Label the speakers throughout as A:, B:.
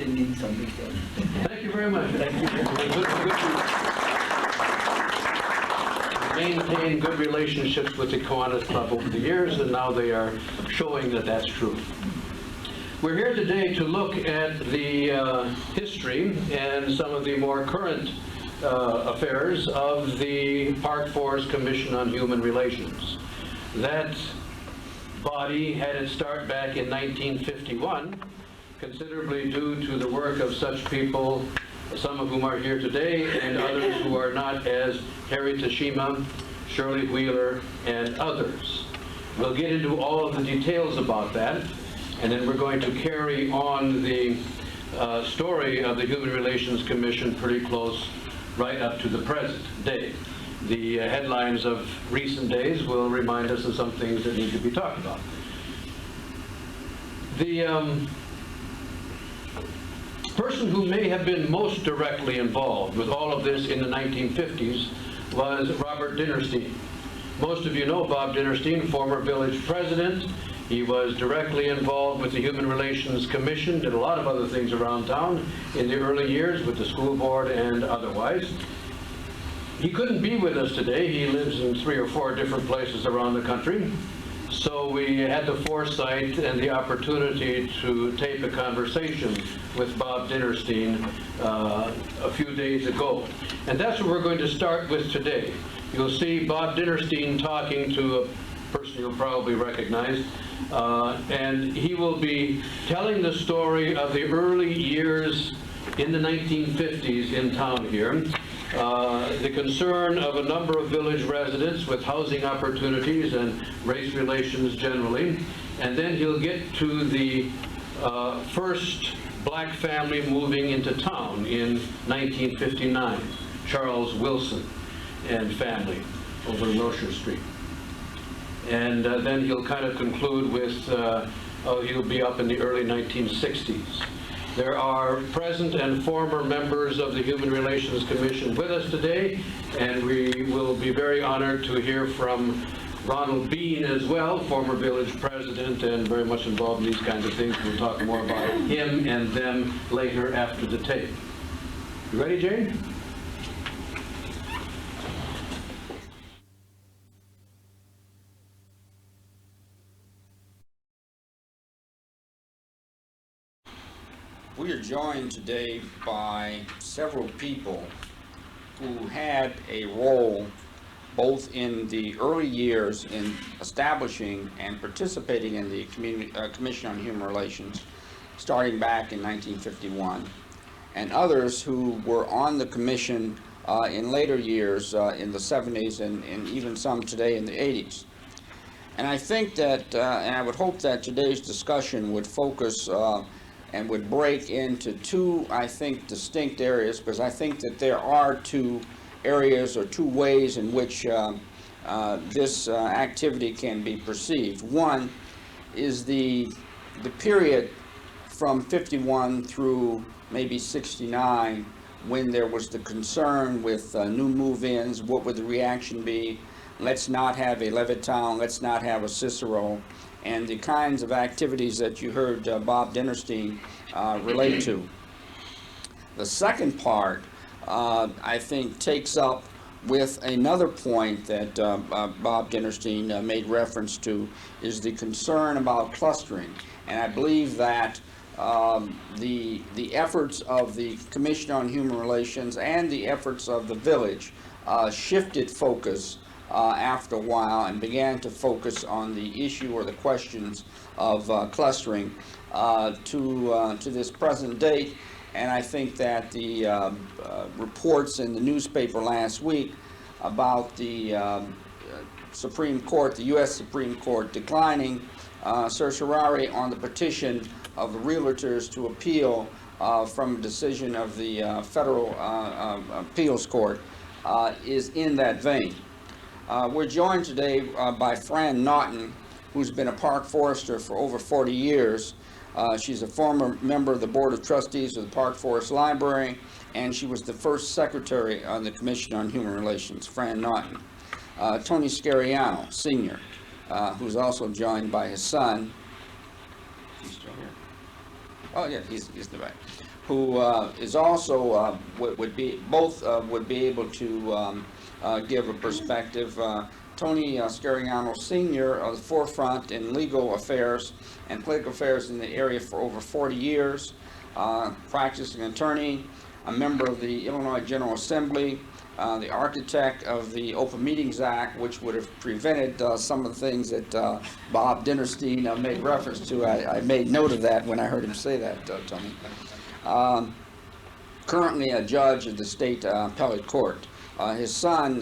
A: still need something else.
B: Thank you very much. Thank you. Maintained good relationships with the Kiwanis Club over the years, and now they are showing that that's true. We're here today to look at the history and some of the more current affairs of the Park Forest Commission on Human Relations. That body had its start back in 1951, considerably due to the work of such people, some of whom are here today, and others who are not, as Harry Tashima, Shirley Wheeler, and others. We'll get into all of the details about that, and then we're going to carry on the story of the Human Relations Commission pretty close right up to the present day. The headlines of recent days will remind us of some things that need to be talked about. The person who may have been most directly involved with all of this in the 1950s was Robert Dinerstein. Most of you know Bob Dinerstein, former village president. He was directly involved with the Human Relations Commission, did a lot of other things around town in the early years with the school board and otherwise. He couldn't be with us today. He lives in 3 or 4 different places around the country. So we had the foresight and the opportunity to tape a conversation with Bob Dinerstein a few days ago. And that's what we're going to start with today. You'll see Bob Dinerstein talking to a person you'll probably recognize, and he will be telling the story of the early years in the 1950s in town here. The concern of a number of village residents with housing opportunities and race relations generally. And then he'll get to the first black family moving into town in 1959, Charles Wilson and family over Wilshire Street. And then he'll kind of conclude with, he'll be up in the early 1960s. There are present and former members of the Human Relations Commission with us today, and we will be very honored to hear from Ronald Bean as well, former village president and very much involved in these kinds of things. We'll talk more about him and them later after the tape. You ready, Jane?
C: We are joined today by several people who had a role both in the early years in establishing and participating in the Commission on Human Relations, starting back in 1951, and others who were on the Commission in later years in the 70s and even some today in the 80s. And I think that, and I would hope that today's discussion would focus and would break into 2, I think, distinct areas, because I think that there are 2 areas or 2 ways in which this activity can be perceived. One is the period from 51 through maybe 69, when there was the concern with new move-ins. What would the reaction be? Let's not have a Levittown, let's not have a Cicero, and the kinds of activities that you heard Bob Dinerstein relate to. The second part, I think, takes up with another point that Bob Dinerstein made reference to, is the concern about clustering. And I believe that the efforts of the Commission on Human Relations and the efforts of the village shifted focus after a while and began to focus on the issue or the questions of clustering to this present date. And I think that the reports in the newspaper last week about the Supreme Court, the U.S. Supreme Court, declining certiorari on the petition of the realtors to appeal from a decision of the Federal Appeals Court is in that vein. We're joined today by Fran Naughton, who's been a park forester for over 40 years. She's a former member of the Board of Trustees of the Park Forest Library, and she was the first secretary on the Commission on Human Relations. Fran Naughton. Tony Scariano, Sr., who's also joined by his son. He's still here. Oh, yeah, he's the right. Who is also, would be, both would be able to give a perspective. Tony Scariano Sr., the forefront in legal affairs and political affairs in the area for over 40 years, practicing attorney, a member of the Illinois General Assembly, the architect of the Open Meetings Act, which would have prevented some of the things that Bob Dinerstein made reference to. I made note of that when I heard him say that, Tony. Currently a judge of the state appellate court. His son,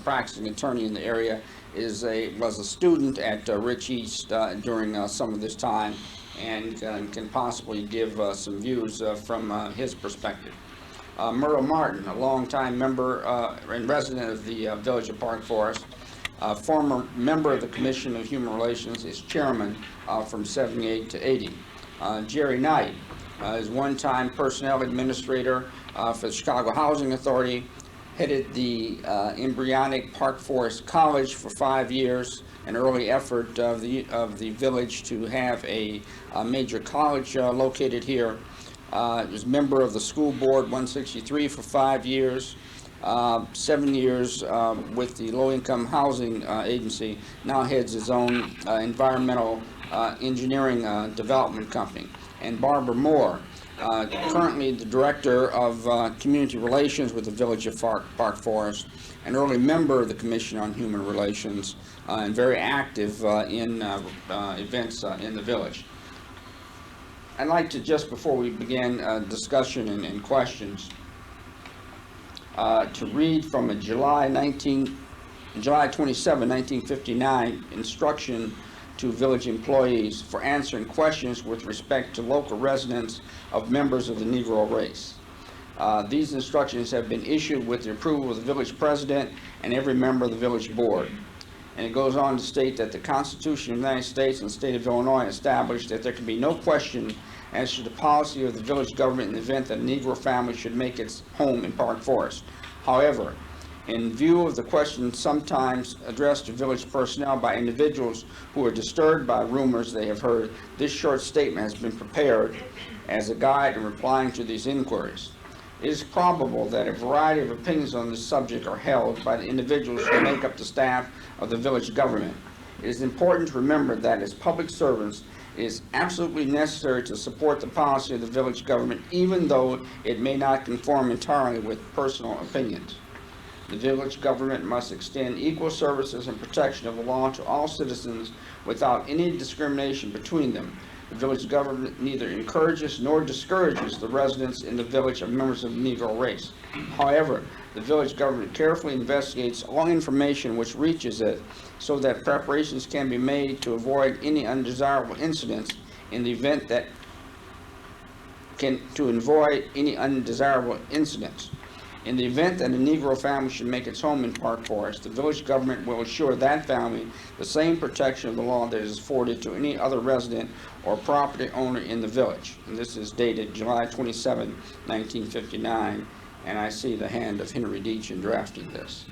C: practicing attorney in the area, was a student at Rich East during some of this time, and can possibly give some views from his perspective. Myrtle Martin, a longtime member and resident of the Village of Park Forest, former member of the Commission of Human Relations, is chairman from 78 to 80. Jerry Knight is one-time personnel administrator for the Chicago Housing Authority, headed the embryonic Park Forest College for 5 years, an early effort of the village to have a major college located here. Was member of the school board 163 for 5 years, 7 years with the low-income housing agency, now heads his own environmental engineering development company. And Barbara Moore, currently the director of community relations with the Village of Park Forest, an early member of the Commission on Human Relations, and very active in events in the village. I'd like to, just before we begin discussion and questions, to read from a July 27, 1959 instruction to village employees for answering questions with respect to local residents of members of the Negro race. These instructions have been issued with the approval of the village president and every member of the village board. And it goes on to state that the Constitution of the United States and the state of Illinois established that there can be no question as to the policy of the village government in the event that a Negro family should make its home in Park Forest. However, in view of the questions sometimes addressed to village personnel by individuals who are disturbed by rumors they have heard, this short statement has been prepared as a guide in replying to these inquiries. It is probable that a variety of opinions on this subject are held by the individuals who make up the staff of the village government. It is important to remember that as public servants, it is absolutely necessary to support the policy of the village government, even though it may not conform entirely with personal opinions. The village government must extend equal services and protection of the law to all citizens without any discrimination between them. The village government neither encourages nor discourages the residents in the village of members of the Negro race. However, the village government carefully investigates all information which reaches it so that preparations can be made to avoid any undesirable incidents in the event that In the event that a Negro family should make its home in Park Forest, the village government will assure that family the same protection of the law that is afforded to any other resident or property owner in the village. And this is dated July 27, 1959, and I see the hand of Henry Deach in drafting this.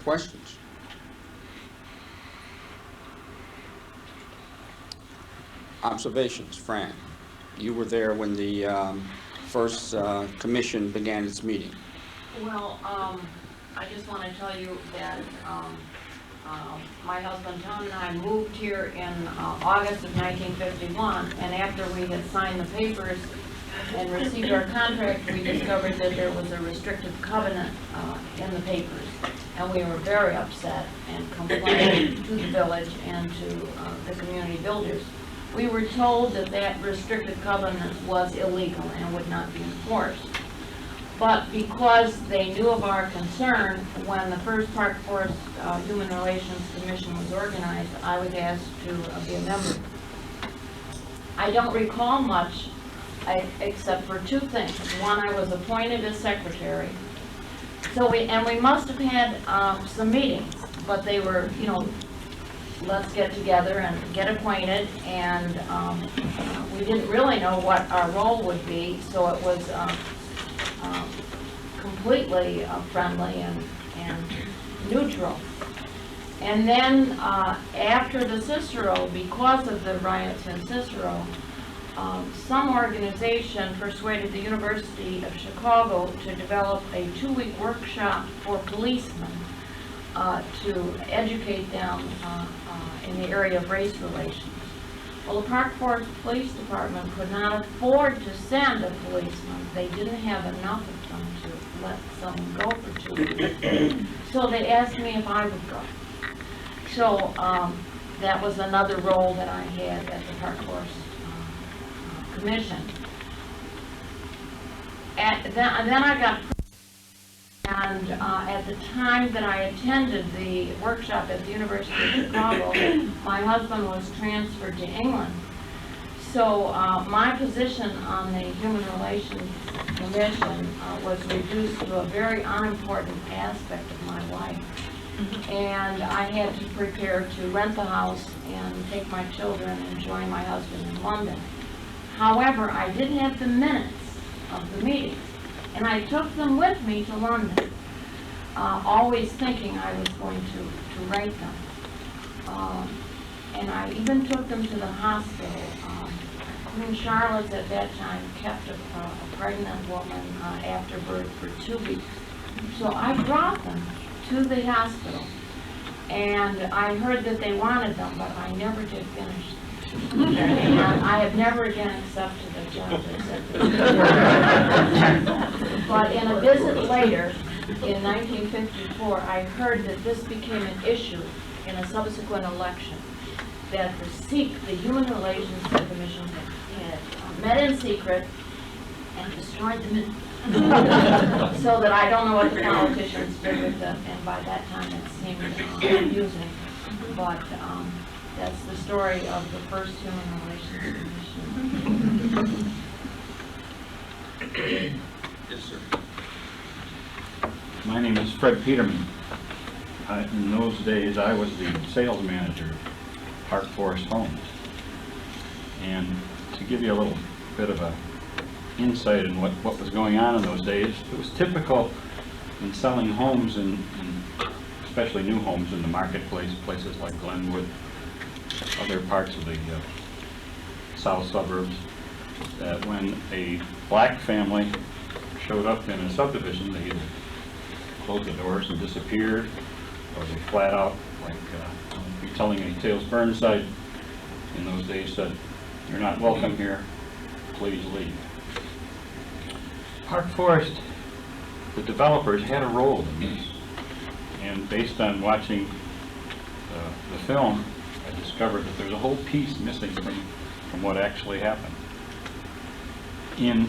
C: Questions? Observations, Fran. You were there when the first commission began its meeting.
A: Well, I just want to tell you that my husband Tom and I moved here in August of 1951, and after we had signed the papers and received our contract, we discovered that there was a restrictive covenant in the papers, and we were very upset and complained to the village and to the community builders. We were told that that restrictive covenant was illegal and would not be enforced. But because they knew of our concern, when the first Park Forest Human Relations Commission was organized, I was asked to be a member. I don't recall much except for two things. One, I was appointed as secretary. So we must have had some meetings, but they were, you know, let's get together and get acquainted, and we didn't really know what our role would be, so it was completely friendly and neutral. And then after the Cicero, because of the riots in Cicero, some organization persuaded the University of Chicago to develop a 2-week workshop for policemen to educate them in the area of race relations. Well, the Park Forest Police Department could not afford to send a policeman. They didn't have enough of them to let someone go for 2 weeks. So they asked me if I would go. So that was another role that I had at the Park Forest Commission. Then I got, and at the time that I attended the workshop at the University of Chicago, my husband was transferred to England. So my position on the Human Relations Commission was reduced to a very unimportant aspect of my life. And I had to prepare to rent the house and take my children and join my husband in London. However, I did have the minutes of the meetings, and I took them with me to London, always thinking I was going to write them. And I even took them to the hospital. Queen Charlotte at that time kept a pregnant woman after birth for 2 weeks. So I brought them to the hospital, and I heard that they wanted them, but I never did finish them. And I have never again accepted a job. But in a visit later, in 1954, I heard that this became an issue in a subsequent election, that the Human Relations Commission had met in secret and destroyed the minutes. So that I don't know what the politicians did with them, and by that time it seemed amusing. But that's the story of the first Human Relations Commission.
C: Yes, sir.
D: My name is Fred Peterman. In those days, I was the sales manager of Park Forest Homes. And to give you a little bit of a insight in what was going on in those days, it was typical in selling homes, especially new homes in the marketplace, places like Glenwood, other parts of the south suburbs, that when a black family showed up in a subdivision, they either closed the doors and disappeared, or they flat out, like be telling any tales Burnside in those days, said, "You're not welcome here, please leave." Park Forest, the developers had a role in this, and based on watching the film, I discovered that there's a whole piece missing from what actually happened. In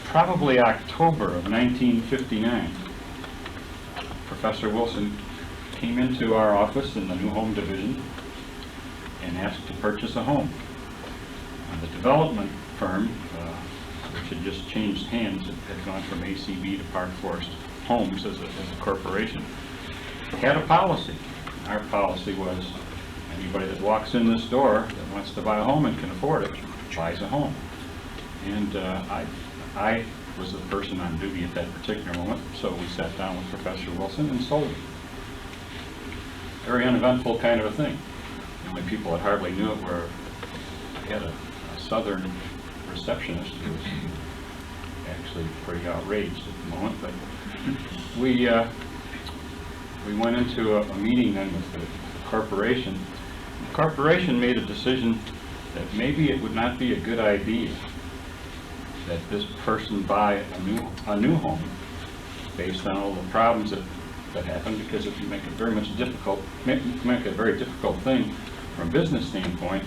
D: probably October of 1959, Professor Wilson came into our office in the new home division and asked to purchase a home. And the development firm, which had just changed hands, it had gone from ACB to Park Forest Homes as a corporation, had a policy. Our policy was anybody that walks in this door that wants to buy a home and can afford it buys a home. And I was the person on duty at that particular moment, so we sat down with Professor Wilson and sold it. Very uneventful kind of a thing. The only people that hardly knew it were, I had a southern receptionist who was actually pretty outraged at the moment, but we went into a meeting then with the corporation. The corporation made a decision that maybe it would not be a good idea that this person buy a new home based on all the problems that happened, because if you make it very difficult thing from a business standpoint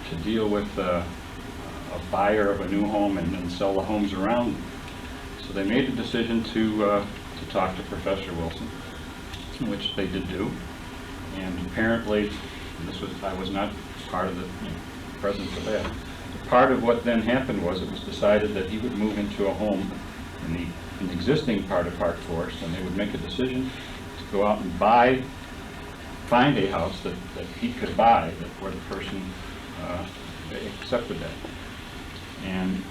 D: to deal with a buyer of a new home and then sell the homes around. So they made the decision to talk to Professor Wilson, which they did do. And apparently, I was not part of the presence of that. Part of what then happened was it was decided that he would move into a home in the existing part of Park Forest, and they would make a decision to go out and find a house that he could buy, where the person accepted that. And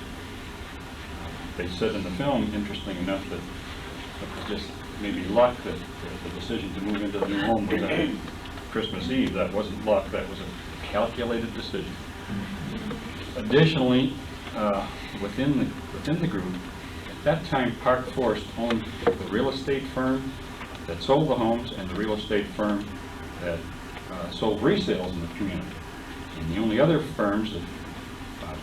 D: they said in the film, interesting enough, that it was just maybe luck that the decision to move into the new home was Christmas Eve. That wasn't luck, that was a calculated decision. Additionally, within the group, at that time Park Forest owned the real estate firm that sold the homes and the real estate firm that sold resales in the community. And the only other firms that Bob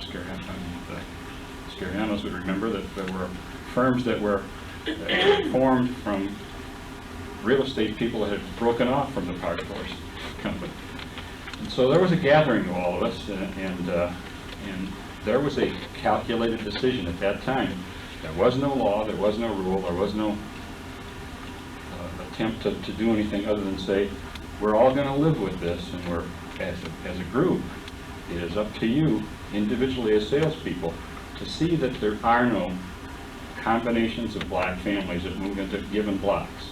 D: Scarianos would remember, that there were firms that were formed from real estate people that had broken off from the Park Forest company. And so there was a gathering of all of us, and there was a calculated decision at that time. There was no law, there was no rule, there was no attempt to do anything other than say, we're all going to live with this, and we're, as a group, it is up to you, individually as salespeople, to see that there are no combinations of black families that move into given blocks.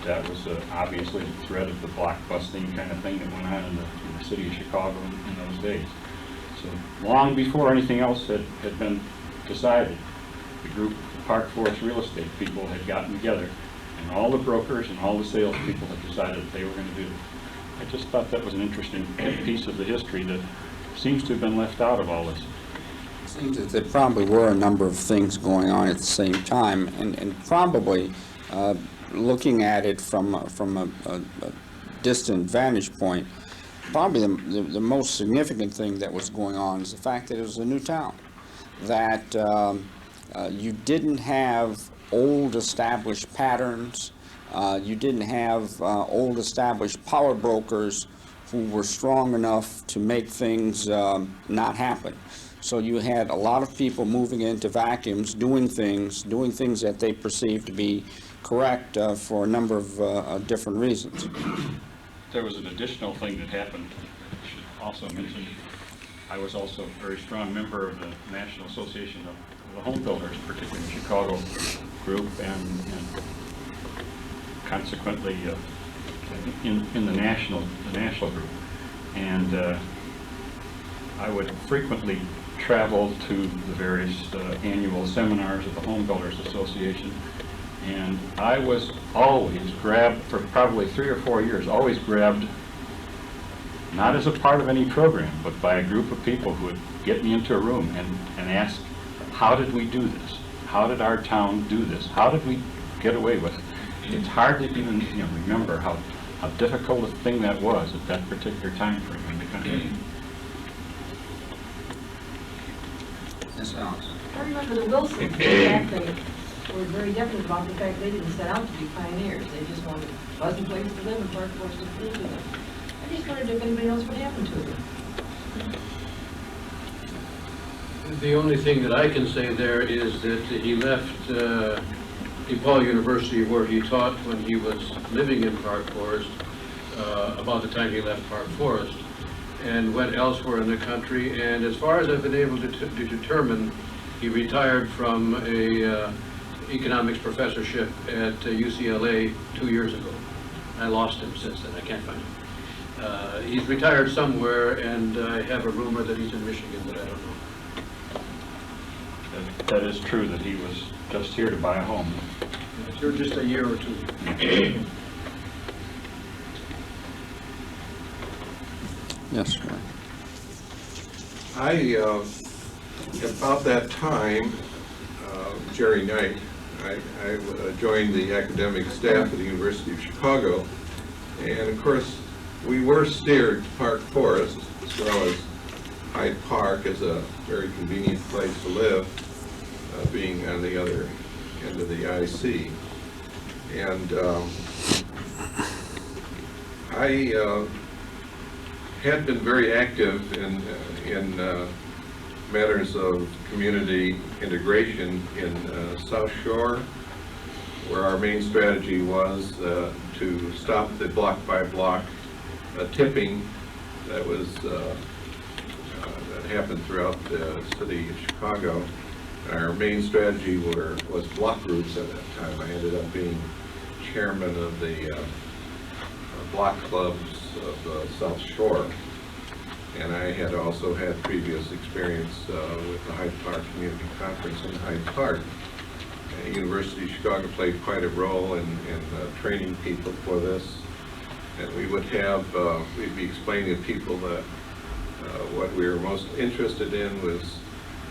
D: That was obviously the threat of the block busting kind of thing that went on in the city of Chicago in those days. So long before anything else had been decided, the group of Park Forest real estate people had gotten together, and all the brokers and all the salespeople had decided that they were going to do it. I just thought that was an interesting piece of the history that seems to have been left out of all this.
C: It seems that there probably were a number of things going on at the same time, and probably looking at it from a distant vantage point, probably the most significant thing that was going on is the fact that it was a new town, that you didn't have old established patterns, you didn't have old established power brokers who were strong enough to make things not happen. So you had a lot of people moving into vacuums, doing things that they perceived to be correct for a number of different reasons.
D: There was an additional thing that happened. I should also mention, I was also a very strong member of the National Association of the Home Builders, particularly the Chicago group, and consequently in the national group. And I would frequently travel to the various annual seminars of the Home Builders Association, and I was always grabbed, for probably 3 or 4 years, always grabbed, not as a part of any program, but by a group of people who would get me into a room and ask, how did we do this? How did our town do this? How did we get away with it? It's hard to even remember how difficult a thing that was at that particular time frame in the country.
C: Yes, Alex.
E: I remember the Wilsons, they were very definite about the fact they didn't set out to be pioneers. They just wanted a pleasant place to live, and Park Forest was cool to them. I just wondered if anybody knows what happened to them.
B: The only thing that I can say there is that he left DePaul University, where he taught when he was living in Park Forest, about the time he left Park Forest, and went elsewhere in the country. And as far as I've been able to determine, he retired from a economics professorship at UCLA 2 years ago. I lost him since then. I can't find him. He's retired somewhere, and I have a rumor that he's in Michigan, but I don't know.
D: That is true, that he was just here to buy a home.
B: It's just a year or two.
C: Yes, sir.
F: About that time, Jerry Knight, I joined the academic staff at the University of Chicago, and of course we were steered to Park Forest as well as Hyde Park as a very convenient place to live, being on the other end of the IC. And I had been very active in matters of community integration in South Shore, where our main strategy was to stop the block-by-block tipping that was that happened throughout the city of Chicago. Our main strategy was block groups at that time. I ended up being chairman of the block clubs of South Shore. And I had also had previous experience with the Hyde Park Community Conference in Hyde Park. The University of Chicago played quite a role in training people for this. And we would have, we'd be explaining to people that what we were most interested in was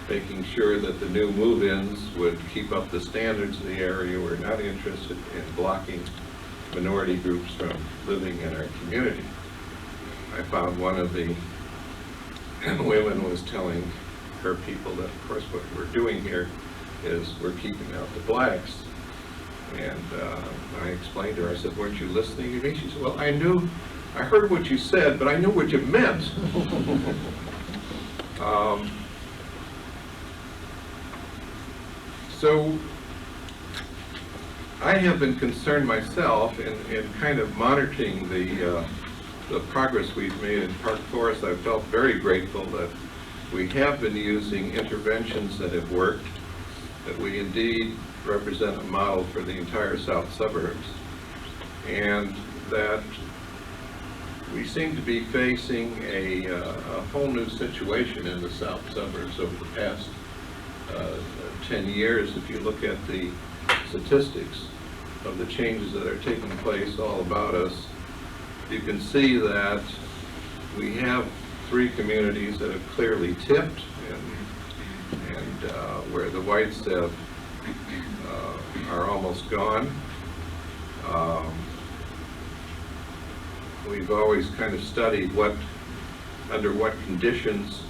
F: making sure that the new move-ins would keep up the standards of the area. We're not interested in blocking minority groups from living in our community. I found one of the women was telling her people that, of course, what we're doing here is we're keeping out the blacks. And I explained to her, I said, weren't you listening to me? She said, well, I heard what you said, but I knew what you meant. So I have been concerned myself in kind of monitoring the progress we've made in Park Forest. I've felt very grateful that we have been using interventions that have worked, that we indeed represent a model for the entire south suburbs, and that we seem to be facing a whole new situation in the south suburbs over the past 10 years. If you look at the statistics of the changes that are taking place all about us, you can see that we have 3 communities that have clearly tipped, and where the whites have are almost gone. We've always kind of studied under what conditions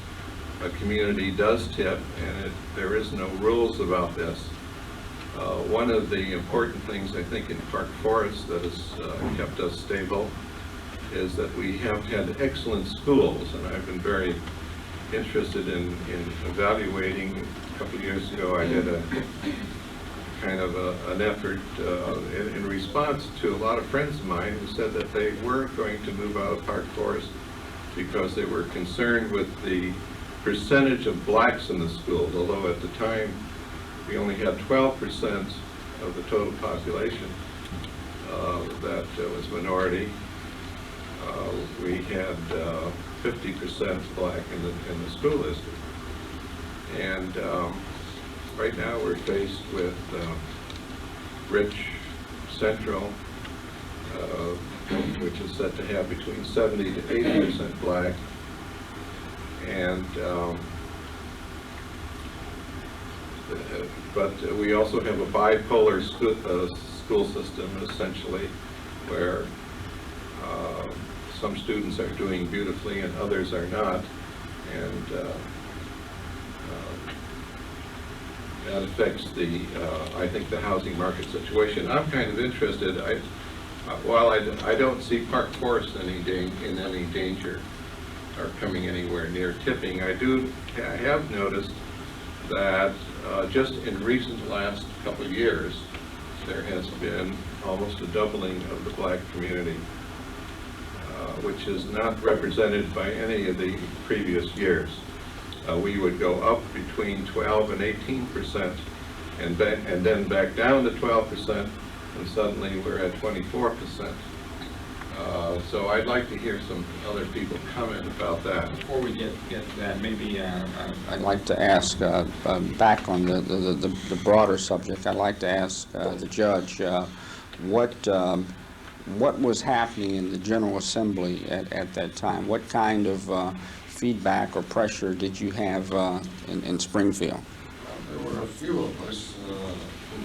F: a community does tip, and there is no rules about this. One of the important things I think in Park Forest that has kept us stable is that we have had excellent schools, and I've been very interested in evaluating. A couple of years ago I did a kind of an effort in response to a lot of friends of mine who said that they weren't going to move out of Park Forest because they were concerned with the percentage of blacks in the schools, although at the time we only had 12% of the total population that was minority. We had 50% black in the school district. And right now we're faced with Rich Central, which is set to have between 70 to 80% black. And but we also have a bipolar school system, essentially, where some students are doing beautifully and others are not, and that affects I think the housing market situation. I'm kind of interested. While I don't see Park Forest in any danger or coming anywhere near tipping, I have noticed that just in recent last couple of years, there has been almost a doubling of the black community, which is not represented by any of the previous years. We would go up between 12 and 18%, and then back down to 12%, and suddenly we're at 24%. So I'd like to hear some other people comment about that.
C: Before we get to that, maybe I'd like to ask, back on the broader subject, I'd like to ask the judge what was happening in the General Assembly at that time? What kind of feedback or pressure did you have in Springfield?
G: There were a few of us who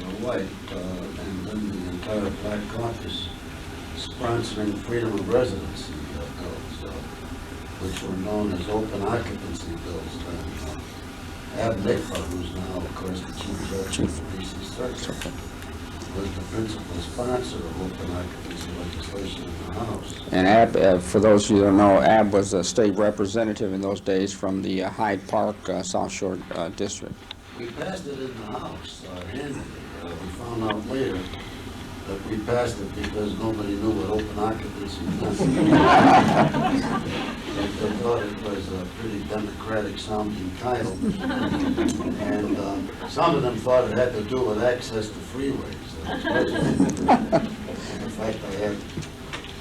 G: were white, and then the entire Black Caucus sponsoring freedom of residency bills, which were known as open occupancy bills then. Ab Nickfa, who's now, of course, the chief judge of the D.C. Circuit, was the principal sponsor of open occupancy legislation in the House.
C: And Ab, for those of you who don't know, Ab was a state representative in those days from the Hyde Park, South Shore district.
G: We passed it in the House handily. We found out later that we passed it because nobody knew what open occupancy meant. They thought it was a pretty democratic sounding title. And some of them thought it had to do with access to freeways. In fact, I had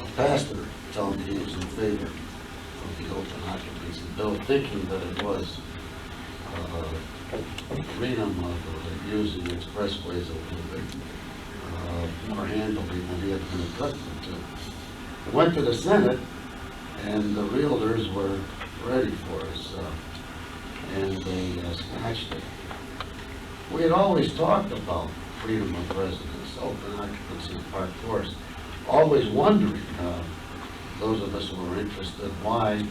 G: a pastor tell me he was in favor of the open occupancy bill, thinking that it was freedom of using expressways a little bit more handily than he had been accustomed to. It went to the Senate, and the realtors were ready for us, and they snatched it. We had always talked about freedom of residence, open occupancy of park forest, always wondering, those of us who were interested, why,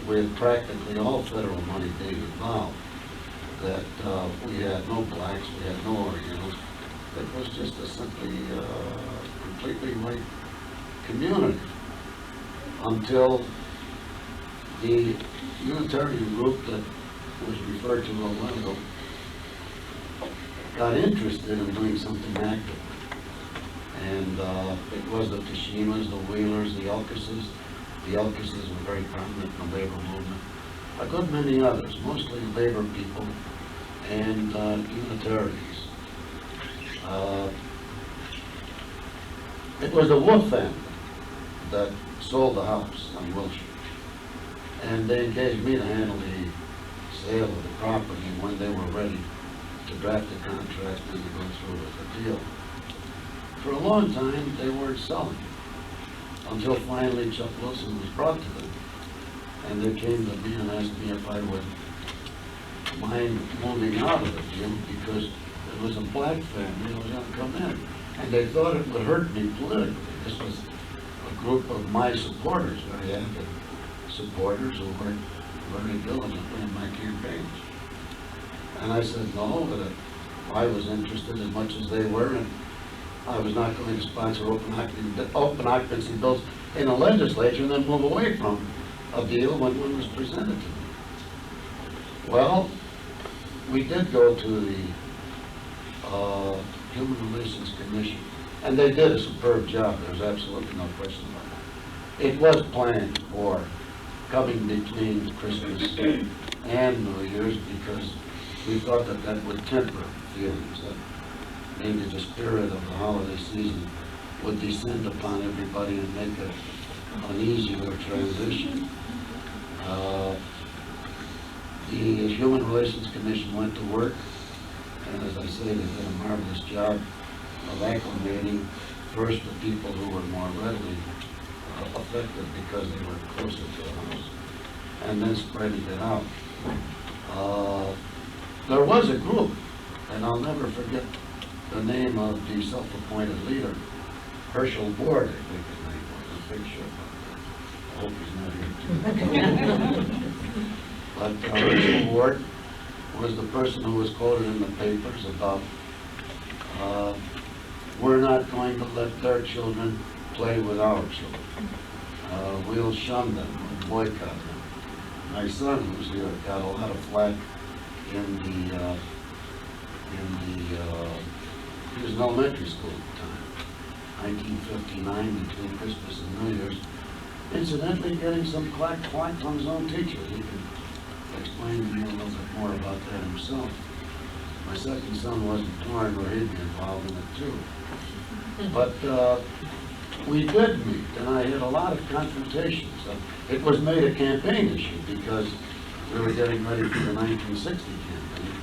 G: with practically all federal money being involved, that we had no blacks, we had no Orientals. It was just a simply completely white community until the Unitarian group that was referred to a while ago got interested in doing something active. And it was the Tashimas, the Wheelers, the Elkises. The Elkises were very prominent in the labor movement. A good many others, mostly labor people and Unitarians. It was the Wolf family that sold the house on Wilshire. And they engaged me to handle the sale of the property when they were ready to draft a contract and to go through with the deal. For a long time, they weren't selling, until finally Chuck Wilson was brought to them. And they came to me and asked me if I would mind moving out of the deal because it was a black family that was going to come in. And they thought it would hurt me politically. This was a group of my supporters, very active supporters who worked very diligently in my campaigns. And I said no, that I was interested as much as they were, and I was not going to sponsor open occupancy bills in the legislature and then move away from a deal when one was presented to me. Well, we did go to the Human Relations Commission, and they did a superb job. There's absolutely no question about it. It was planned for coming between Christmas and New Year's because we thought that that would temper feelings, that maybe the spirit of the holiday season would descend upon everybody and make it an easier transition. The Human Relations Commission went to work, and as I say, they did a marvelous job of acclimating first the people who were more readily affected because they were closer to the house, and then spreading it out. There was a group, and I'll never forget the name of the self-appointed leader, Herschel Ward, I think his name was, a big show. I hope he's not here too. But Herschel Ward was the person who was quoted in the papers about we're not going to let their children play with our children. We'll shun them, we'll boycott them. My son, who's here, got a lot of flack he was in elementary school at the time, 1959, between Christmas and New Year's. Incidentally, getting some flack from his own teacher. He can explain to me a little bit more about that himself. My second son wasn't torn, or he'd be involved in it too. But we did meet, and I had a lot of confrontations. It was made a campaign issue because we were getting ready for the 1960 campaign.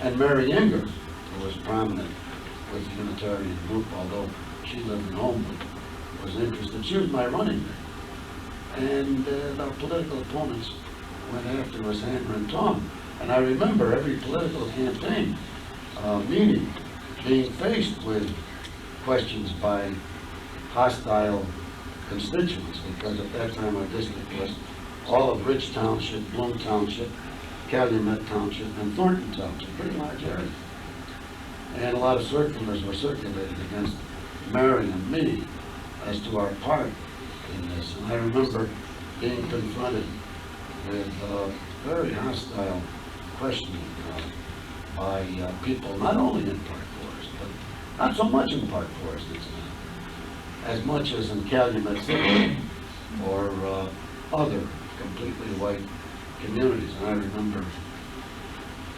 G: And Mary Inger, who was prominent with the Unitarian group, although she lived in Homewood, was interested. She was my running mate. And our political opponents went after us hammer and tong. And I remember every political campaign meeting being faced with questions by hostile constituents, because at that time our district was all of Rich Township, Bloom Township, Calumet Township, and Thornton Township, pretty large area. And a lot of circulars were circulated against Mary and me as to our part in this. And I remember being confronted with very hostile questioning by people, not only in Park Forest, but not so much in Park Forest, as much as in Calumet City or other completely white communities. And I remember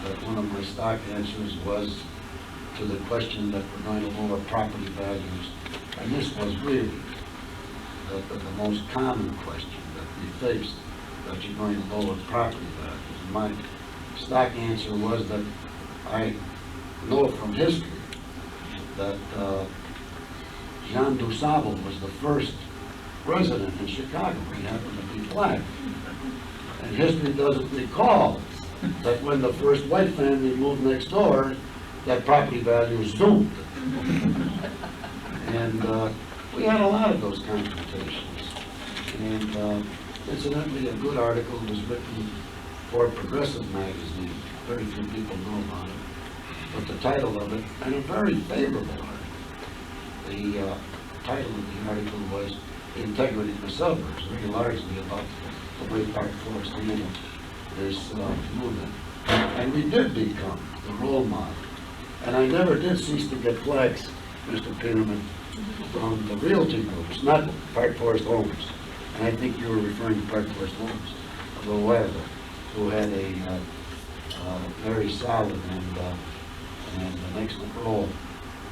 G: that one of my stock answers was to the question that we're going to lower property values. And this was really the most common question that we faced, that you're going to lower property values. And my stock answer was that I know from history that Jean Dusable was the first resident in Chicago. He happened to be black. And history doesn't recall that when the first white family moved next door, that property value zoomed. And we had a lot of those confrontations. And incidentally, a good article was written for Progressive magazine. Very few people know about it. But the title of it, and a very favorable article. The title of the article was Integrity in the Suburbs, very largely about the way Park Forest handled this movement. And we did become the role model. And I never did cease to get flags, Mr. Peterman, from the realty groups, not the Park Forest owners. And I think you were referring to Park Forest owners a little while ago, who had a very solid and an excellent role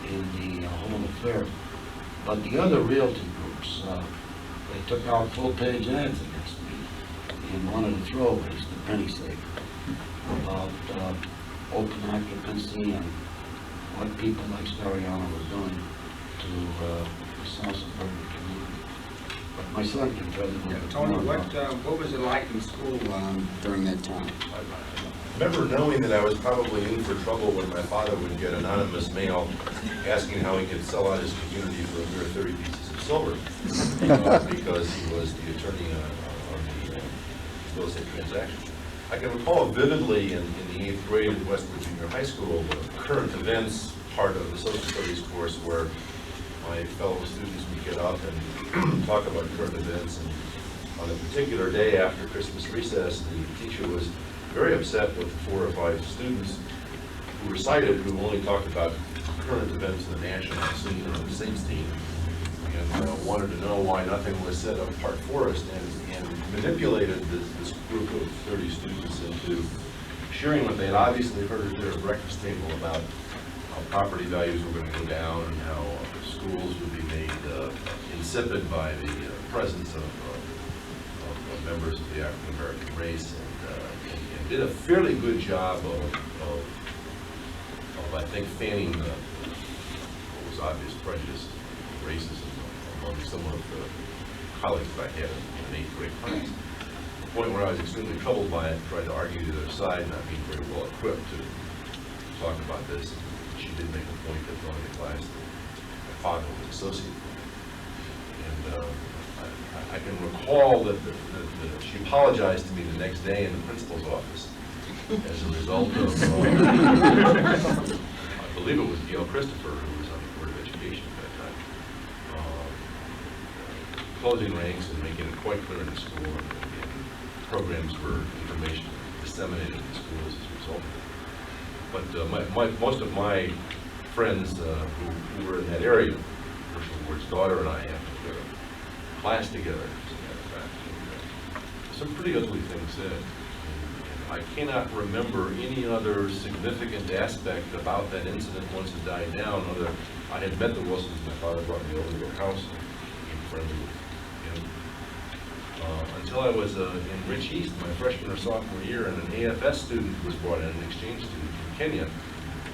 G: in the whole affair. But the other realty groups, they took out full-page ads against me in one of the throwaways, the penny saver, about open occupancy and what people like Scariano were doing to the South Suburban community. But my son can tell you a little bit
C: Tony,
G: more about
C: what was it like in school during that time?
H: I remember knowing that I was probably in for trouble when my father would get anonymous mail asking how he could sell out his community for a mere 30 pieces of silver because he was the attorney on the real estate transaction. I can recall vividly in the 8th grade at Westwood Junior High School the current events part of the social studies course where my fellow students would get up and talk about current events. And on a particular day after Christmas recess, the teacher was very upset with 4 or 5 students who recited, who only talked about current events in the national scene or the state scene, and wanted to know why nothing was said of Park Forest, and manipulated this group of 30 students into sharing what they had obviously heard at their breakfast table about how property values were going to go down and how schools would be made insipid by the presence of members of the African American race, and did a fairly good job of I think, fanning what was obvious prejudice and racism among some of the colleagues that I had in 8th grade class. The point where I was extremely troubled by it, tried to argue to the other side, not being very well equipped to talk about this. She did make a point of going to class that my father was associated with. And I can recall that she apologized to me the next day in the principal's office as a result of, I believe it was Gail Christopher, who was on the Board of Education at that time, closing ranks and making it quite clear in the school, and programs for information disseminated in schools as a result of it. But most of my friends who were in that area, Herschel Ward's daughter and I happened to go to class together, as a matter of fact. And, some pretty ugly things said. And I cannot remember any other significant aspect about that incident once it died down, other I had met the Wilsons. My father brought me over to their house and became friendly with him. Until I was in Rich East, my freshman or sophomore year, and an AFS student was brought in, an exchange student from Kenya.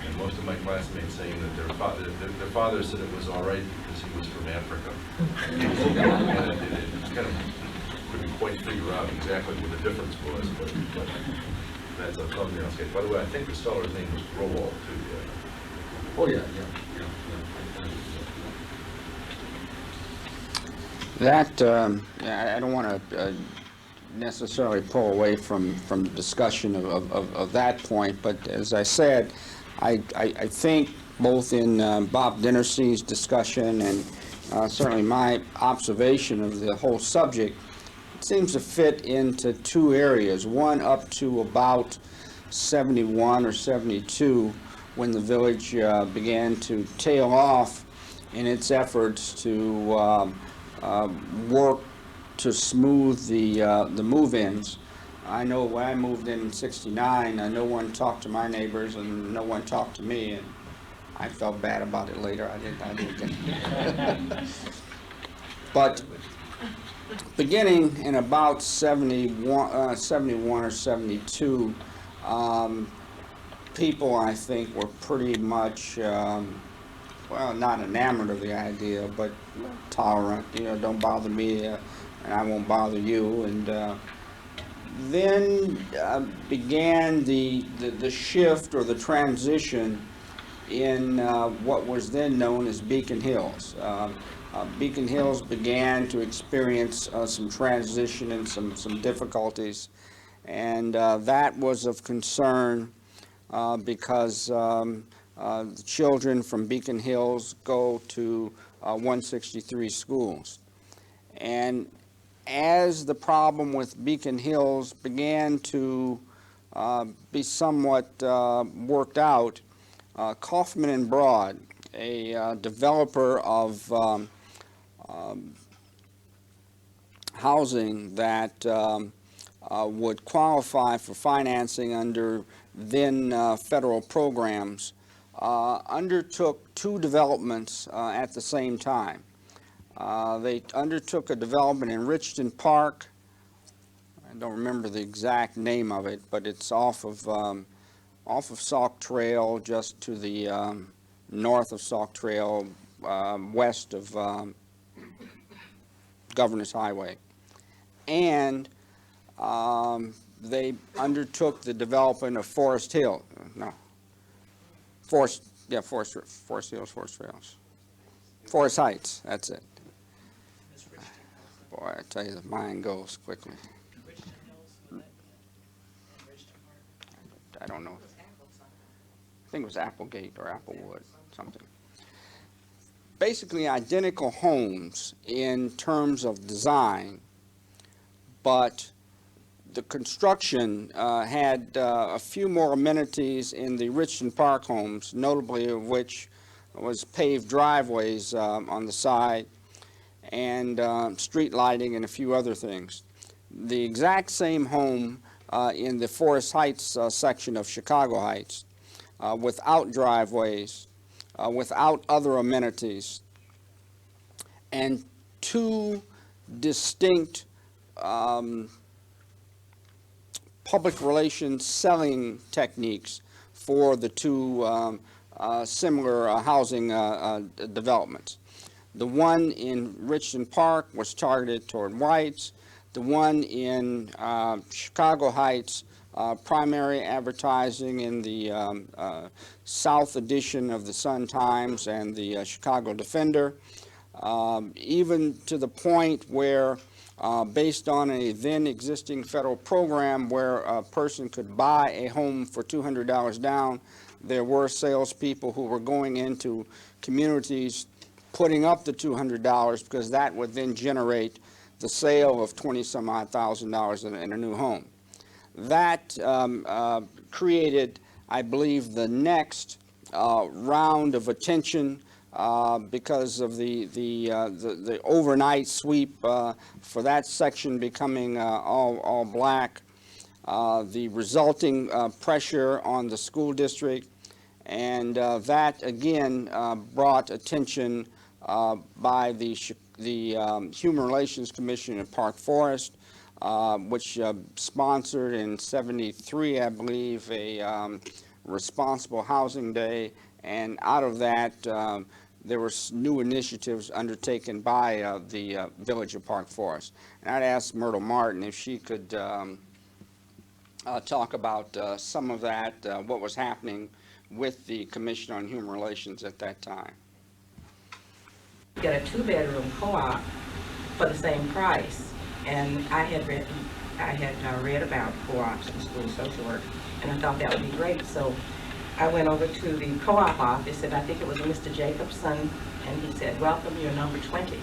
H: And most of my classmates saying that their father said it was all right because he was from Africa. And it kind of couldn't quite figure out exactly what the difference was, but that's a thumbnail sketch. By the way, I think the fellow's name was Rowald too. Yeah.
G: Oh, yeah.
C: That, I don't want to necessarily pull away from the discussion of that point, but as I said, I think both in Bob Dinerstein's discussion and certainly my observation of the whole subject, it seems to fit into two areas. One up to about 71 or 72, when the village began to tail off in its efforts to work to smooth the move-ins. I know when I moved in '69, no one talked to my neighbors and no one talked to me, and I felt bad about it later. I didn't get But beginning in about 71 or 72, people, I think, were pretty much well, not enamored of the idea, but tolerant, don't bother me, and I won't bother you. And then began the shift or the transition in what was then known as Beacon Hills. Beacon Hills began to experience some transition and some difficulties, and that was of concern because the children from Beacon Hills go to 163 schools. And as the problem with Beacon Hills began to be somewhat worked out, Kaufman and Broad, a developer of housing that would qualify for financing under then federal programs, undertook two developments at the same time. They undertook a development in Richton Park. I don't remember the exact name of it, but it's off of Sauk Trail, just to the north of Sauk Trail, west of Governor's Highway. And they undertook the development of Forest Hills, Forest Heights, that's it. Boy, I tell you, the mind goes quickly. I don't know. I think it was Applegate or Applewood, something. Basically identical homes in terms of design, but the construction had a few more amenities in the Richton Park homes, notably of which was paved driveways on the side and street lighting and a few other things. The exact same home in the Forest Heights section of Chicago Heights, without driveways, without other amenities, and two distinct public relations selling techniques for the two similar housing developments. The one in Richton Park was targeted toward whites. The one in Chicago Heights, primary advertising in the South edition of the Sun-Times and the Chicago Defender, even to the point where, based on a then existing federal program where a person could buy a home for $200 down, there were salespeople who were going into communities putting up the $200 because that would then generate the sale of $20-some-odd thousand in a new home. That created, I believe, the next round of attention because of the overnight sweep for that section becoming all black, the resulting pressure on the school district, and that again brought attention by the Human Relations Commission in Park Forest, which sponsored in '73, I believe, a responsible housing day, and out of that there were new initiatives undertaken by the Village of Park Forest. And I'd ask Myrtle Martin if she could talk about some of that, what was happening with the Commission on Human Relations at that time.
I: Get a two-bedroom co-op for the same price, and I had read about co-ops in school social work, and I thought that would be great. So I went over to the co-op office, and I think it was Mr. Jacobson, and he said, "Welcome, you're number 20."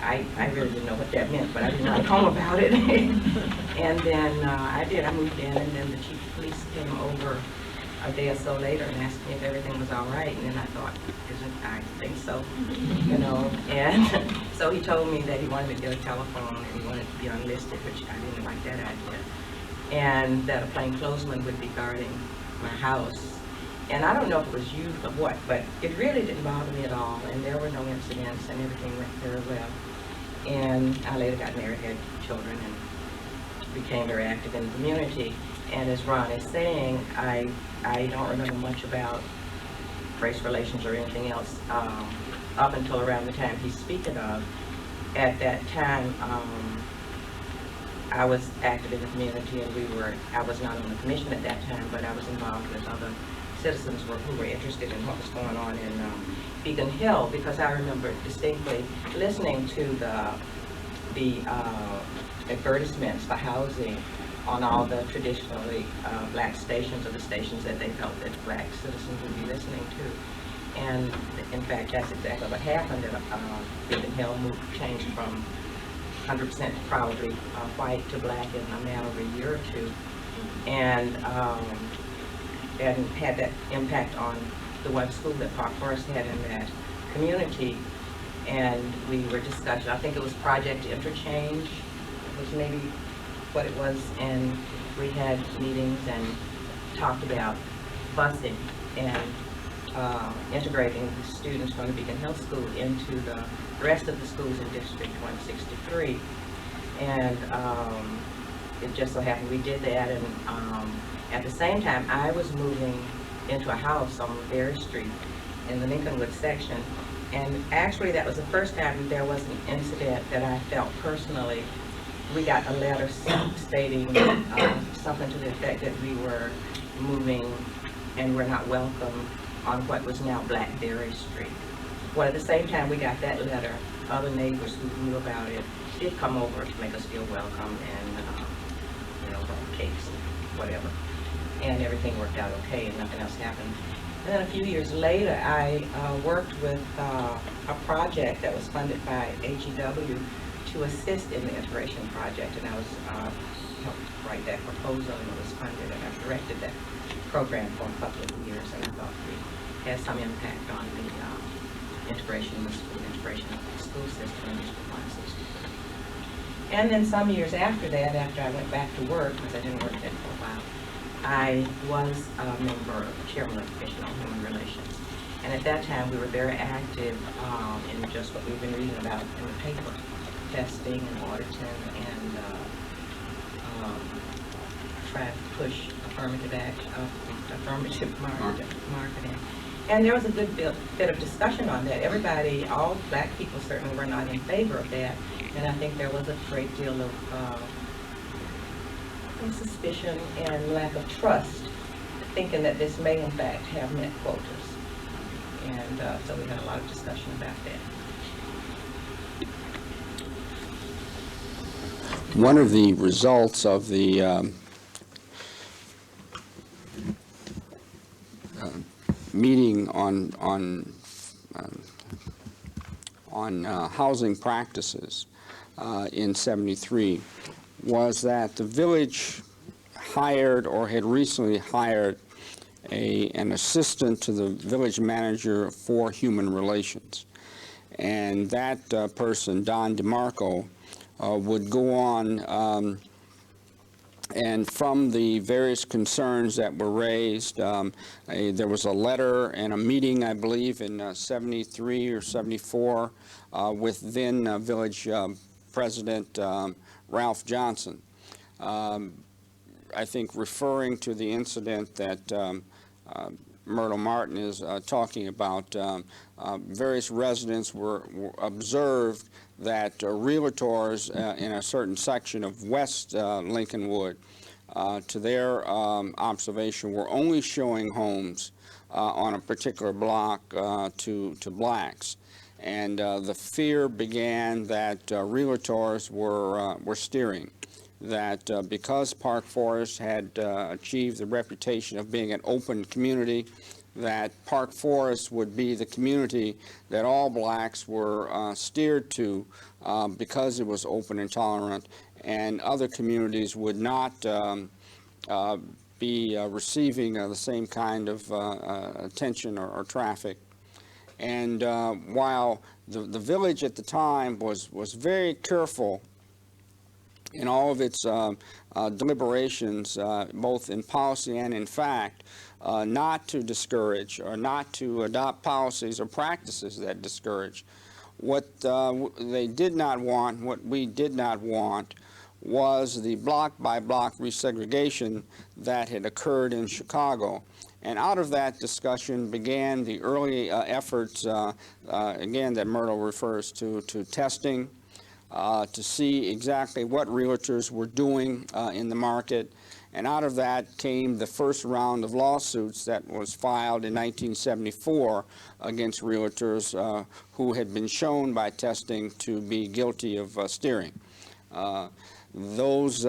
I: I really didn't know what that meant, but I didn't write home about it. And then I did. I moved in, and then the chief of police came over a day or so later and asked me if everything was all right, and then I thought, I think so, you know. And so he told me that he wanted me to get a telephone and he wanted to be unlisted, which I didn't like that idea, and that a plainclothesman would be guarding my house. And I don't know if it was youth or what, but it really didn't bother me at all, and there were no incidents, and everything went very well. And I later got married, had children, and became very active in the community. And as Ron is saying, I don't remember much about race relations or anything else up until around the time he's speaking of. At that time, I was active in the community, and I was not on the commission at that time, but I was involved with other citizens who were interested in what was going on in Beacon Hill, because I remember distinctly listening to the advertisements for housing on all the traditionally black stations, or the stations that they felt that black citizens would be listening to. And in fact, that's exactly what happened. That Beacon Hill changed from 100% probably white to black in a matter of a year or two, and had that impact on the one school that Park Forest had in that community. And we were discussing, I think it was Project Interchange, was maybe what it was, and we had meetings and talked about busing and integrating the students from the Beacon Hill School into the rest of the schools in District 163. And it just so happened we did that, and at the same time I was moving into a house on Berry Street in the Lincolnwood section. And actually that was the first time there was an incident that I felt personally. We got a letter stating something to the effect that we were moving and were not welcome on what was now Blackberry Street. Well, at the same time we got that letter, other neighbors who knew about it did come over to make us feel welcome, and brought cakes and whatever. And everything worked out okay, and nothing else happened. And then a few years later, I worked with a project that was funded by HEW to assist in the integration project, and I was helped write that proposal, and it was funded, and I directed that program for a couple of years, and I thought we had some impact on the integration of the school, integration of the school system in District 163. And then some years after that, after I went back to work, because I didn't work there for a while, I was a member, chairman of the Commission on Human Relations. And at that time, we were very active in just what we've been reading about in the paper, testing and auditing, and trying to push affirmative marketing. And there was a good bit of discussion on that. Everybody, all black people certainly were not in favor of that. And I think there was a great deal of suspicion and lack of trust, thinking that this may in fact have met quotas. And so we had a lot of discussion about that.
C: One of the results of the meeting on housing practices in '73 was that the village hired, or had recently hired, an assistant to the village manager for human relations. And that person, Don DeMarco, would go on and from the various concerns that were raised, there was a letter and a meeting, I believe, in '73 or '74 with then village president Ralph Johnson, I think referring to the incident that Myrtle Martin is talking about. Various residents were observed that realtors in a certain section of West Lincolnwood, to their observation, were only showing homes on a particular block to blacks. And the fear began that realtors were steering, that because Park Forest had achieved the reputation of being an open community, that Park Forest would be the community that all blacks were steered to because it was open and tolerant, and other communities would not be receiving the same kind of attention or traffic. And while the village at the time was very careful in all of its deliberations, both in policy and in fact, not to discourage or not to adopt policies or practices that discourage. What they did not want, what we did not want, was the block-by-block resegregation that had occurred in Chicago. And out of that discussion began the early efforts, again, that Myrtle refers to testing, to see exactly what realtors were doing in the market. And out of that came the first round of lawsuits that was filed in 1974 against realtors who had been shown by testing to be guilty of steering. Those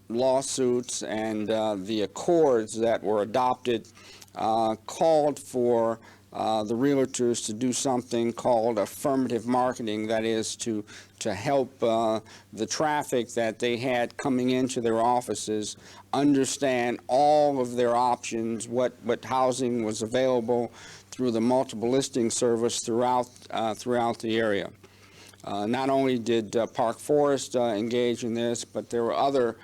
C: lawsuits and the accords that were adopted called for the realtors to do something called affirmative marketing, that is to help the traffic that they had coming into their offices understand all of their options, what housing was available through the multiple listing service throughout the area. Not only did Park Forest engage in this, but there were other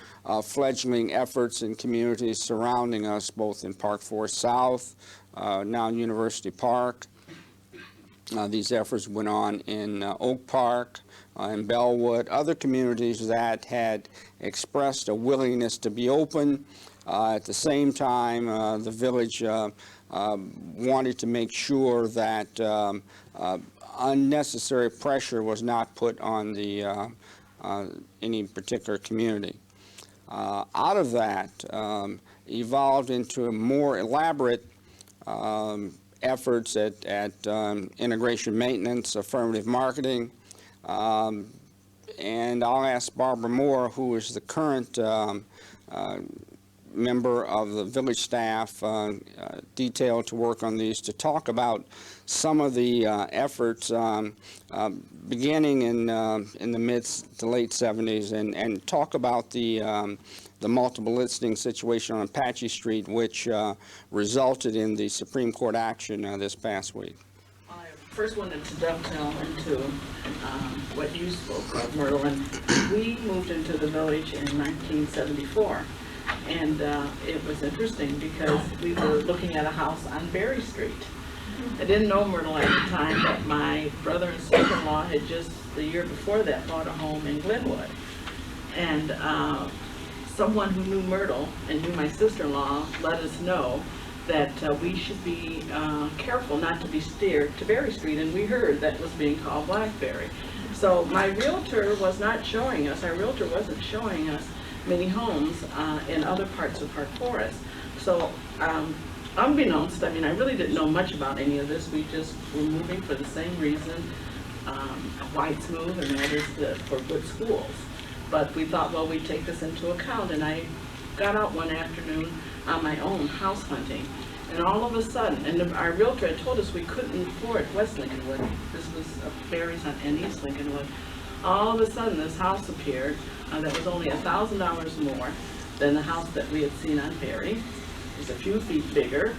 C: fledgling efforts in communities surrounding us, both in Park Forest South, now University Park. These efforts went on in Oak Park, in Bellwood, other communities that had expressed a willingness to be open. At the same time, the village wanted to make sure that unnecessary pressure was not put on the any particular community. Out of that evolved into a more elaborate efforts at integration maintenance, affirmative marketing, and I'll ask Barbara Moore, who is the current member of the village staff detailed to work on these, to talk about some of the efforts beginning in the mid to late 70s, and talk about the multiple listing situation on Apache Street, which resulted in the Supreme Court action this past week.
J: I first wanted to dovetail into what you spoke of, Myrtle. And we moved into the village in 1974. And it was interesting because we were looking at a house on Berry Street. I didn't know Myrtle at the time, but my brother and sister-in-law had just the year before that bought a home in Glenwood. And someone who knew Myrtle and knew my sister-in-law let us know that we should be careful not to be steered to Berry Street, and we heard that was being called Blackberry. So my realtor was not showing us, our realtor wasn't showing us many homes in other parts of Park Forest. So unbeknownst, I mean, I really didn't know much about any of this. We just were moving for the same reason whites move, and that is for good schools. But we thought, well, we'd take this into account, and I got out one afternoon on my own house hunting, and all of a sudden, and our realtor had told us we couldn't afford West Lincolnwood. This was Berry's and East Lincolnwood. All of a sudden, this house appeared that was only $1,000 more than the house that we had seen on Berry. It was a few feet bigger,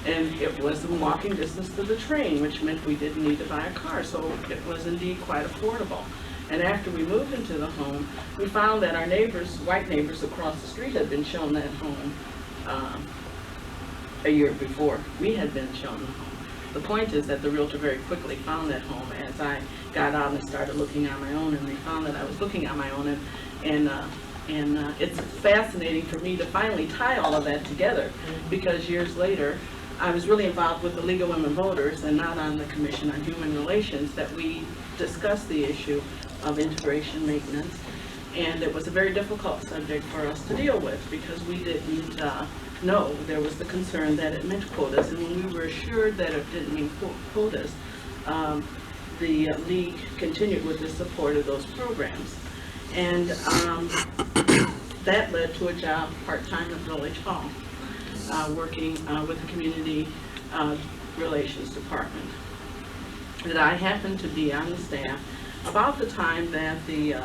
J: and it was in walking distance to the train, which meant we didn't need to buy a car, so it was indeed quite affordable. And after we moved into the home, we found that our neighbors, white neighbors across the street, had been shown that home a year before we had been shown the home. The point is that the realtor very quickly found that home as I got out and started looking on my own, and they found that I was looking on my own, and it's fascinating for me to finally tie all of that together, because years later I was really involved with the League of Women Voters and not on the Commission on Human Relations, that we discussed the issue of integration maintenance, and it was a very difficult subject for us to deal with because we didn't know. There was the concern that it meant quotas, and when we were assured that it didn't mean quotas, the League continued with the support of those programs. And that led to a job part-time at Village Hall, working with the Community Relations Department. That I happened to be on the staff about the time that the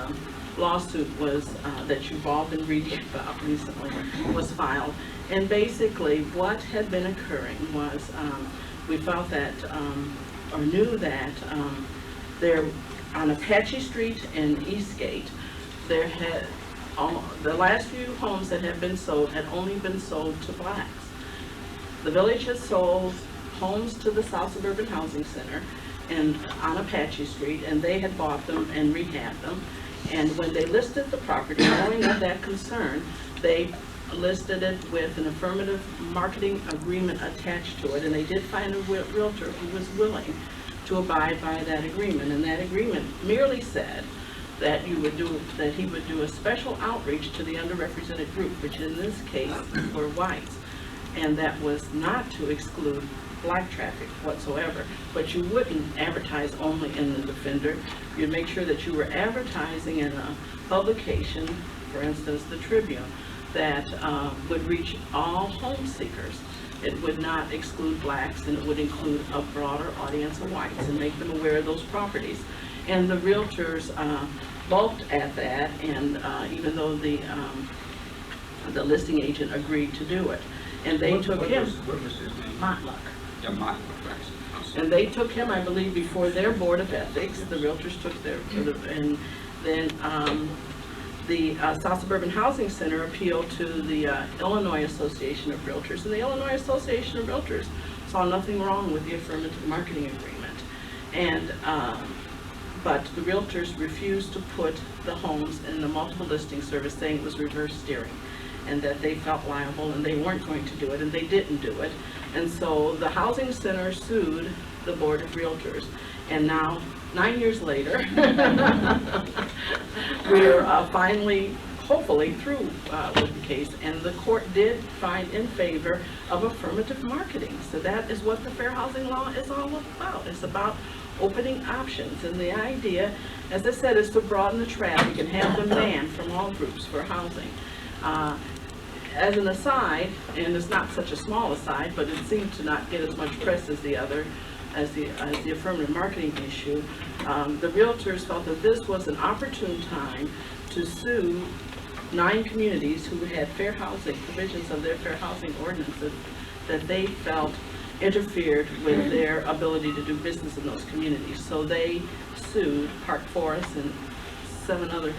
J: lawsuit was, that you've all been reading about recently, was filed. And basically what had been occurring was we felt that, or knew that there, on Apache Street and Eastgate, there had, the last few homes that had been sold had only been sold to blacks. The village has sold homes to the South Suburban Housing Center and on Apache Street, and they had bought them and rehabbed them. And when they listed the property, knowing of that concern, they listed it with an affirmative marketing agreement attached to it, and they did find a realtor who was willing to abide by that agreement. And that agreement merely said that he would do a special outreach to the underrepresented group, which in this case were whites, and that was not to exclude black traffic whatsoever. But you wouldn't advertise only in the Defender. You'd make sure that you were advertising in a publication, for instance, the Tribune, that would reach all home seekers. It would not exclude blacks, and it would include a broader audience of whites and make them aware of those properties. And the realtors balked at that, and even though the listing agent agreed to do it, and they took him.
C: What was his name?
J: Matlock.
C: Yeah, Matlock.
J: And they took him, I believe, before their Board of Ethics. The realtors took their, and then the South Suburban Housing Center appealed to the Illinois Association of Realtors, and the Illinois Association of Realtors saw nothing wrong with the affirmative marketing agreement. And but the realtors refused to put the homes in the multiple listing service, saying it was reverse steering, and that they felt liable and they weren't going to do it, and they didn't do it. And so the Housing Center sued the Board of Realtors, and now, 9 years later, we're finally, hopefully, through with the case, and the court did find in favor of affirmative marketing. So that is what the fair housing law is all about. It's about opening options, and the idea, as I said, is to broaden the traffic and have demand from all groups for housing. As an aside, and it's not such a small aside, but it seemed to not get as much press as the other, as the affirmative marketing issue, the realtors felt that this was an opportune time to sue 9 communities who had fair housing, provisions of their fair housing ordinances that they felt interfered with their ability to do business in those communities. So they sued Park Forest and 8 other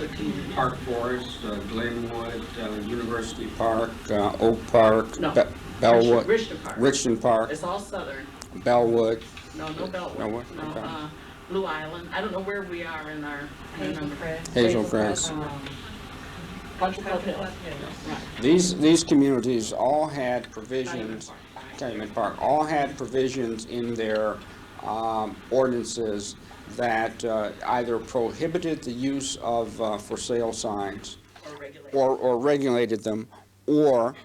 J: communities.
C: Park Forest, Glenwood, University Park, Oak Park,
J: No.
C: Bellwood,
J: Richton Park.
C: Park,
J: It's all southern.
C: Bellwood.
J: No Bellwood.
C: No what?
J: No,
C: Okay.
J: Blue Island. I don't know where we are in our
C: Hazelgrass.
J: Right.
C: These communities all had provisions, Calumet Park, all had provisions in their ordinances that either prohibited the use of for sale signs or regulated them, or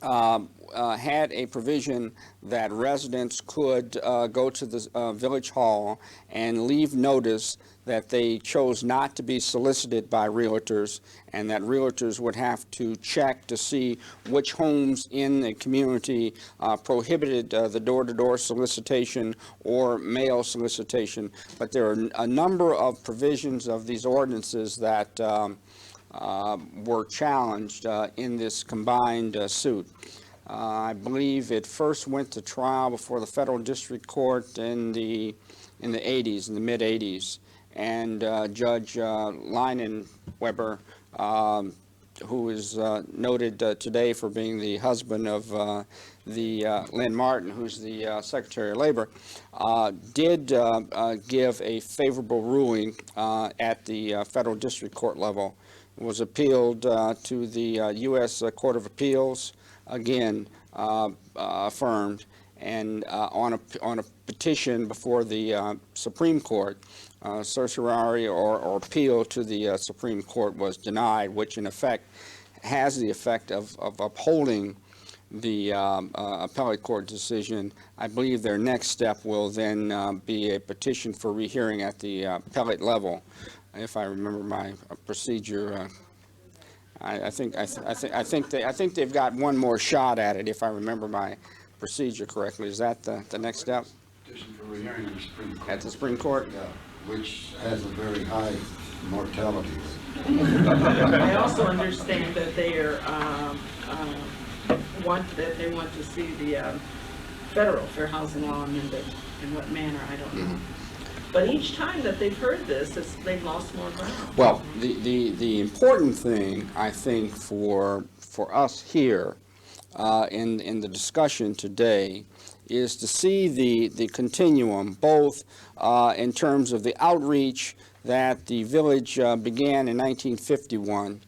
C: had a provision that residents could go to the village hall and leave notice that they chose not to be solicited by realtors, and that realtors would have to check to see which homes in the community prohibited the door-to-door solicitation or mail solicitation. But there are a number of provisions of these ordinances that were challenged in this combined suit. I believe it first went to trial before the federal district court in the 80s, in the mid-80s. And Judge Leinenweber, who is noted today for being the husband of Lynn Martin, who's the Secretary of Labor, did give a favorable ruling at the federal district court level. It was appealed to the U.S. Court of Appeals, again affirmed, and on a petition before the Supreme Court, certiorari or appeal to the Supreme Court was denied, which in effect has the effect of upholding the appellate court decision. I believe their next step will then be a petition for rehearing at the appellate level, if I remember my procedure. I think they've got one more shot at it, if I remember my procedure correctly. Is that the next step?
G: Petition for rehearing in the Supreme Court.
C: At the Supreme Court?
G: Yeah, which has a very high mortality rate.
J: I also understand that they are want to see the federal fair housing law amended. In what manner, I don't know. But each time that they've heard this, they've lost more ground.
C: Well, the important thing, I think, for us here in the discussion today is to see the continuum, both in terms of the outreach that the village began in 1951,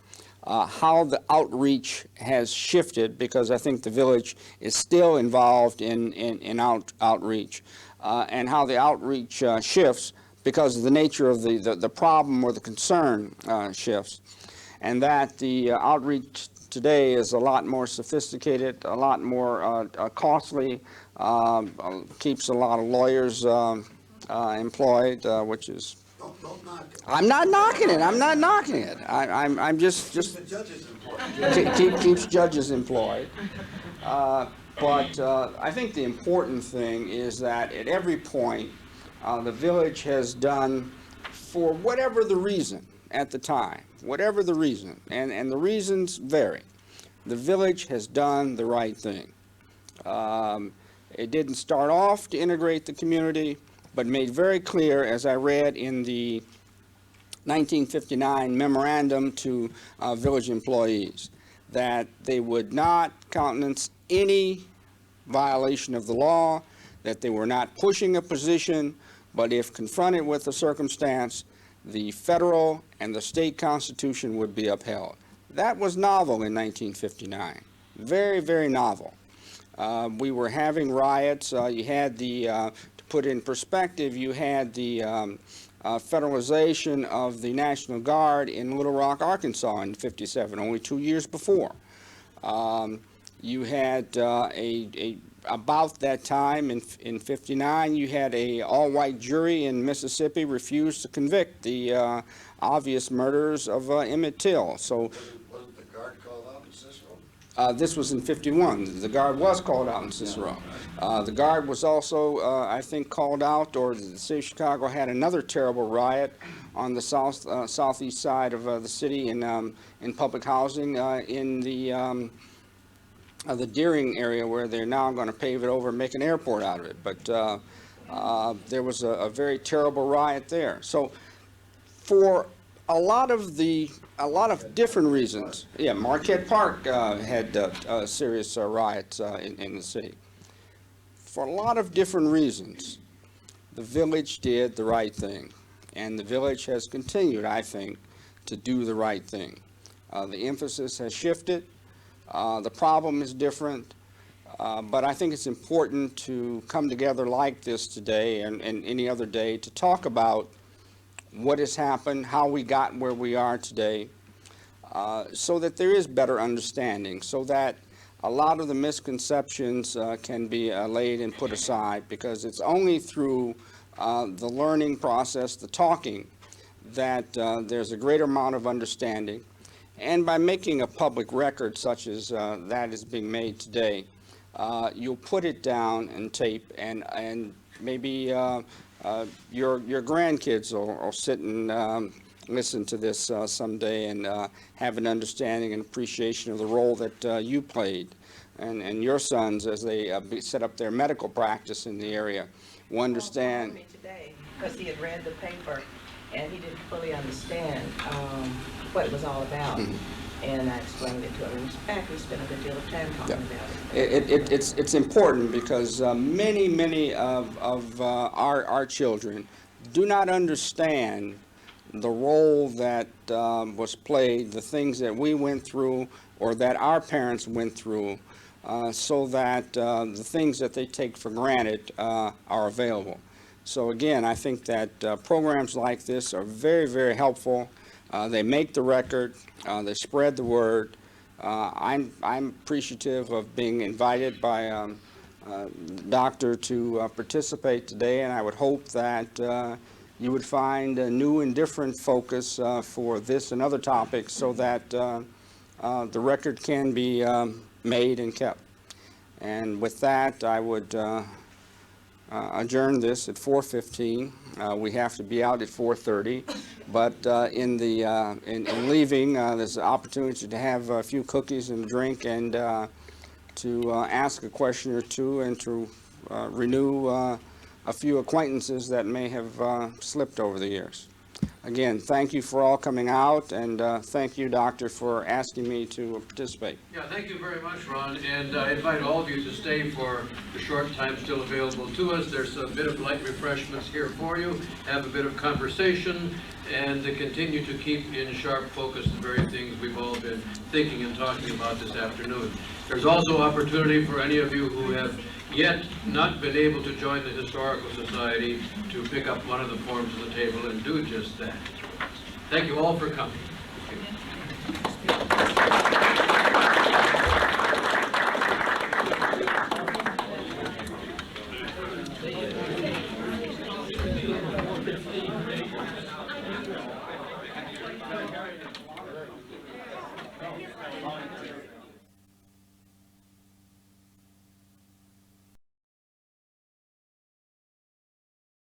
C: how the outreach has shifted, because I think the village is still involved in outreach, and how the outreach shifts because of the nature of the problem or the concern shifts, and that the outreach today is a lot more sophisticated, a lot more costly, keeps a lot of lawyers employed, which is...
G: Don't knock it.
C: I'm not knocking it. I'm not knocking it. I'm just
G: The judges employed.
C: keeps judges employed. But I think the important thing is that at every point, the village has done, for whatever the reason at the time, whatever the reason, and the reasons vary, the village has done the right thing. It didn't start off to integrate the community, but made very clear, as I read in the 1959 memorandum to village employees, that they would not countenance any violation of the law, that they were not pushing a position, but if confronted with a circumstance, the federal and the state constitution would be upheld. That was novel in 1959, very, very novel. We were having riots. You had the, to put in perspective, you had the federalization of the National Guard in Little Rock, Arkansas in '57, only 2 years before. You had about that time in '59, you had a all-white jury in Mississippi refuse to convict the obvious murderers of Emmett Till. So
G: Wasn't the guard called out in Cicero?
C: this was in '51. The Guard was called out in Cicero. The Guard was also, I think, called out, or the city of Chicago had another terrible riot on the southeast side of the city in public housing in the Deering area, where they're now going to pave it over and make an airport out of it. But there was a very terrible riot there. So for a lot of different reasons, yeah, Marquette Park had serious riots in the city. For a lot of different reasons, the village did the right thing, and the village has continued, I think, to do the right thing. The emphasis has shifted. The problem is different, but I think it's important to come together like this today and any other day to talk about what has happened, how we got where we are today, so that there is better understanding, so that a lot of the misconceptions can be laid and put aside, because it's only through the learning process, the talking, that there's a greater amount of understanding. And by making a public record such as that is being made today, you'll put it down in tape, and maybe your grandkids will sit and listen to this someday and have an understanding and appreciation of the role that you played, and your sons as they set up their medical practice in the area will understand.
I: He called me today because he had read the paper and he didn't fully understand what it was all about. And I explained it to him. In fact, we spent a good deal of time talking about it.
C: It's important because many of our children do not understand the role that was played, the things that we went through or that our parents went through, so that the things that they take for granted are available. So again, I think that programs like this are very, very helpful. They make the record, they spread the word. I'm appreciative of being invited by Doctor to participate today, and I would hope that you would find a new and different focus for this and other topics, so that the record can be made and kept. And with that, I would adjourn this at 4:15. We have to be out at 4:30, but in leaving, there's an opportunity to have a few cookies and a drink, and to ask a question or two, and to renew a few acquaintances that may have slipped over the years. Again, thank you for all coming out, and thank you, Doctor, for asking me to participate.
B: Yeah, thank you very much, Ron, and I invite all of you to stay for the short time still available to us. There's a bit of light refreshments here for you. Have a bit of conversation, and to continue to keep in sharp focus the very things we've all been thinking and talking about this afternoon. There's also opportunity for any of you who have yet not been able to join the Historical Society to pick up one of the forms on the table and do just that. Thank you all for coming.